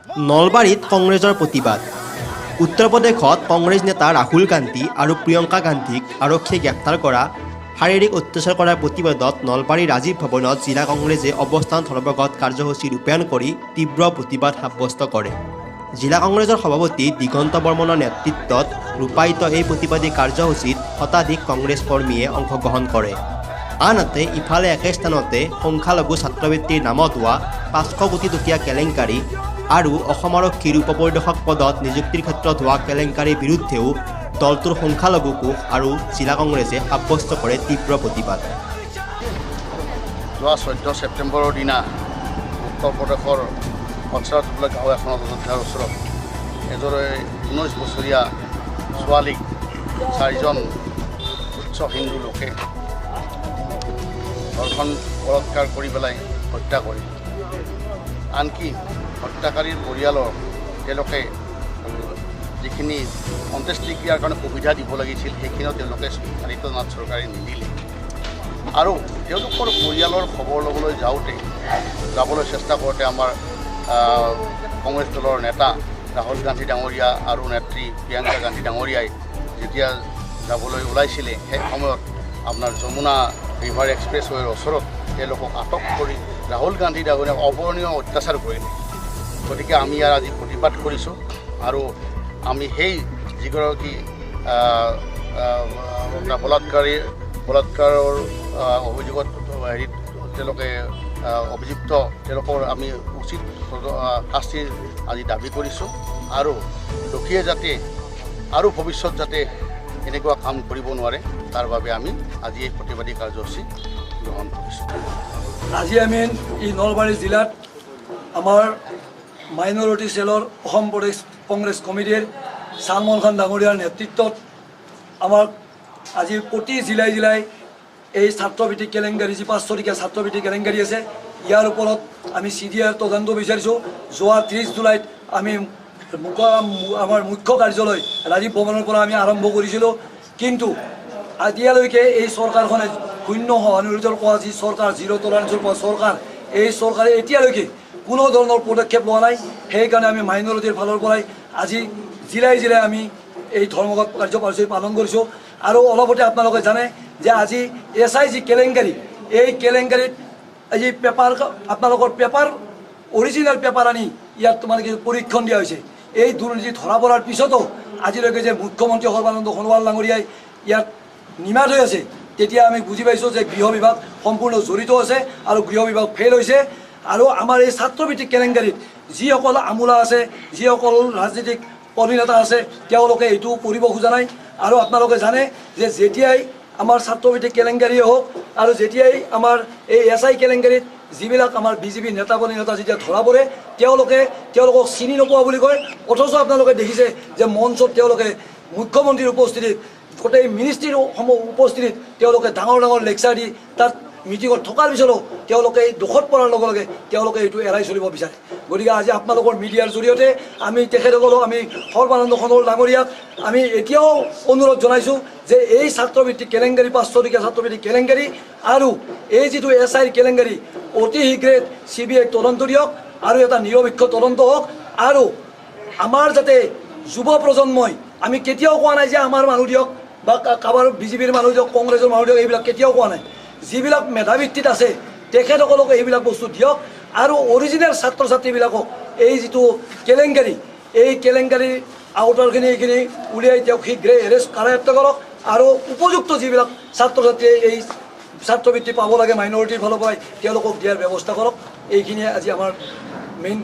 নলবাৰীত কংগ্ৰেছৰ প্ৰতিবাদ। উত্তৰ প্ৰদেশত কংগ্ৰেছ নেতা ৰাহুল গান্ধী আৰু প্ৰিয়ংকা গান্ধীক আৰক্ষীয়ে গ্ৰেপ্তাৰ কৰা, শাৰীৰিক অত্যাচাৰ কৰাৰ প্ৰতিবাদত নলবাৰীৰ ৰাজীৱ ভৱনত জিলা কংগ্ৰেছে অৱস্থান ধৰ্মঘট কাৰ্যসূচী ৰূপায়ণ কৰি তীব্ৰ প্ৰতিবাদ সাব্যস্ত কৰে। জিলা কংগ্ৰেছৰ সভাপতি দিগন্ত বৰ্মনৰ নেতৃত্বত ৰূপায়িত এই প্ৰতিবাদী কাৰ্যসূচীত শতাধিক কংগ্ৰেছ কৰ্মীয়ে অংশগ্ৰহণ কৰে। আনহাতে ইফালে একে স্থানতে সংখ্যালঘু ছাত্ৰবৃত্তিৰ নামত হোৱা 500 কোটি টকীয়া কেলেংকাৰী আৰু অসম আৰক্ষীৰ উপপৰিদৰ্শক পদত নিযুক্তিৰ ক্ষেত্ৰত হোৱা কেলেংকাৰীৰ বিৰুদ্ধেও দলটোৰ সংখ্যালঘু কোষ আৰু জিলা কংগ্ৰেছে সাব্যস্ত কৰে তীব্ৰ প্ৰতিবাদ। যোৱা 14 ছেপ্টেম্বৰৰ দিনা উত্তৰ প্ৰদেশৰ অঞ্চলত গাঁও এখনত অযোধ্যাৰ ওচৰত এজনে 19 বছৰীয়া ছোৱালীক 4জন উচ্চ হিন্দু লোকে ধৰ্ষণ বলৎকাৰ কৰি পেলাই হত্যা কৰি, আনকি হত্যাকাৰীৰ পৰিয়ালৰ তেওঁলোকে যিখিনি অন্ত্যেষ্টিক্ৰিয়াৰ কাৰণে সুবিধা দিব লাগিছিল সেইখিনিও তেওঁলোকে আদিত্যনাথ চৰকাৰে নিদিলে। আৰু তেওঁলোকৰ পৰিয়ালৰ খবৰ ল'বলৈ যাবলৈ চেষ্টা কৰোঁতে আমাৰ কংগ্ৰেছ দলৰ নেতা ৰাহুল গান্ধী ডাঙৰীয়া আৰু নেত্ৰী প্ৰিয়ংকা গান্ধী ডাঙৰীয়াই যেতিয়া যাবলৈ ওলাইছিলে সেই সময়ত আপোনাৰ যমুনা ৰিভাৰ এক্সপ্ৰেছৱেৰ ওচৰত তেওঁলোকক আটক কৰি ৰাহুল গান্ধী ডাঙৰীয়াক অবৰ্ণনীয় অত্যাচাৰ কৰিলে। গতিকে আমি ইয়াৰ আজি প্ৰতিবাদ কৰিছোঁ আৰু আমি সেই যিগৰাকী বলাৎকাৰৰ অভিযোগত তেওঁলোকে অভিযুক্ত তেওঁলোকৰ আমি উচিত শাস্তিৰ আজি দাবী কৰিছোঁ আৰু দোষীয়ে যাতে আৰু ভৱিষ্যত যাতে এনেকুৱা কাম কৰিব নোৱাৰে তাৰ বাবে আমি আজি এই প্ৰতিবাদী কাৰ্যসূচী গ্ৰহণ কৰিছোঁ। আজি আমি এই নলবাৰী জিলাত আমাৰ মাইনৰিটি সেলৰ অসম প্ৰদেশ কংগ্ৰেছ কমিটিৰ চালমান খান ডাঙৰীয়াৰ নেতৃত্বত আমাৰ আজি প্ৰতি জিলাই জিলাই এই ছাত্ৰবৃত্তি কেলেংকাৰী যি 500 টকীয়া ছাত্ৰবৃত্তি কেলেংকাৰী আছে ইয়াৰ ওপৰত আমি CDR তদন্ত বিচাৰিছোঁ। যোৱা 30 জুলাইত আমি আমাৰ মুখ্য কাৰ্যালয় ৰাজীৱ ভৱনৰ পৰা আমি আৰম্ভ কৰিছিলোঁ, কিন্তু এতিয়ালৈকে এই চৰকাৰখনে শূন্য সহানুভূতিৰ পৰা যি চৰকাৰ জিৰ' টলাৰেঞ্চৰ পৰা চৰকাৰ, এই চৰকাৰে এতিয়ালৈকে কোনো ধৰণৰ পদক্ষেপ লোৱা নাই। সেইকাৰণে আমি মাইনৰিটিৰ ফালৰ পৰাই আজি জিলাই জিলাই আমি এই ধৰ্মঘট কাৰ্যসূচী পালন কৰিছোঁ। আৰু অলপতে আপোনালোকে জানে যে আজি SI যি কেলেংকাৰী, এই কেলেংকাৰীত আজি পেপাৰ আপোনালোকৰ পেপাৰ অৰিজিনেল পেপাৰ আনি ইয়াত তোমালোকে পৰীক্ষণ দিয়া হৈছে। এই দুৰ্নীতি ধৰা পৰাৰ পিছতো আজিলৈকে যে মুখ্যমন্ত্ৰী সৰ্বানন্দ সোণোৱাল ডাঙৰীয়াই ইয়াত নিমাত হৈ আছে, তেতিয়া আমি বুজি পাইছোঁ যে গৃহ বিভাগ সম্পূৰ্ণ জড়িত আছে আৰু গৃহ বিভাগ ফেইল হৈছে। আৰু আমাৰ এই ছাত্ৰবৃত্তিক কেলেংকাৰীত যিসকল আমোলা আছে, যিসকল ৰাজনীতিক অভিনেতা আছে, তেওঁলোকে এইটো কৰিব খোজা নাই। আৰু আপোনালোকে জানে যে যেতিয়াই আমাৰ ছাত্ৰবৃত্তিক কেলেংকাৰীয়ে হওক আৰু যেতিয়াই আমাৰ এই SI কেলেংকাৰীত যিবিলাক আমাৰ BJP নেতা যেতিয়া ধৰা পৰে তেওঁলোকক চিনি নোপোৱা বুলি কয়, অথচ আপোনালোকে দেখিছে যে মঞ্চত তেওঁলোকে মুখ্যমন্ত্ৰীৰ উপস্থিতিত গোটেই মিনিষ্ট্ৰীৰ উপস্থিতিত তেওঁলোকে ডাঙৰ ডাঙৰ লেকচাৰ দি তাত মিটিঙত থকাৰ পিছতো তেওঁলোকে এই দুখত পৰাৰ লগে লগে তেওঁলোকে এইটো এৰাই চলিব বিচাৰে। গতিকে আজি আপোনালোকৰ মিডিয়াৰ জৰিয়তে আমি তেখেতসকলক আমি সৰ্বানন্দ সোণোৱাল ডাঙৰীয়াক আমি এতিয়াও অনুৰোধ জনাইছোঁ যে এই ছাত্ৰবৃত্তি কেলেংকাৰী 500 টকীয়া ছাত্ৰবৃত্তি কেলেংকাৰী আৰু এই যিটো SI কেলেংকাৰী অতি শীঘ্ৰে CBI তদন্ত দিয়ক আৰু এটা নিৰপেক্ষ তদন্ত হওক। আৰু আমাৰ যাতে যুৱ প্ৰজন্মই, আমি কেতিয়াও কোৱা নাই যে আমাৰ মানুহ দিয়ক বা কাৰোবাৰ BJPৰ মানুহ দিয়ক, কংগ্ৰেছৰ মানুহ দিয়ক, এইবিলাক কেতিয়াও কোৱা নাই। যিবিলাক মেধাভিত্তিত আছে তেখেতসকলক এইবিলাক বস্তু দিয়ক আৰু অৰিজিনেল ছাত্ৰ ছাত্ৰীবিলাকক এই যিটো কেলেংকাৰী, এই কেলেংকাৰীৰ আউটাৰখিনি এইখিনি উলিয়াই তেওঁক শীঘ্ৰে এৰেষ্ট কাৰায়ত্ব কৰক আৰু উপযুক্ত যিবিলাক ছাত্ৰ ছাত্ৰীয়ে এই ছাত্ৰবৃত্তি পাব লাগে মাইনৰিটিৰ ফালৰ পৰাই তেওঁলোকক দিয়াৰ ব্যৱস্থা কৰক। এইখিনিয়ে আজি আমাৰ মেইন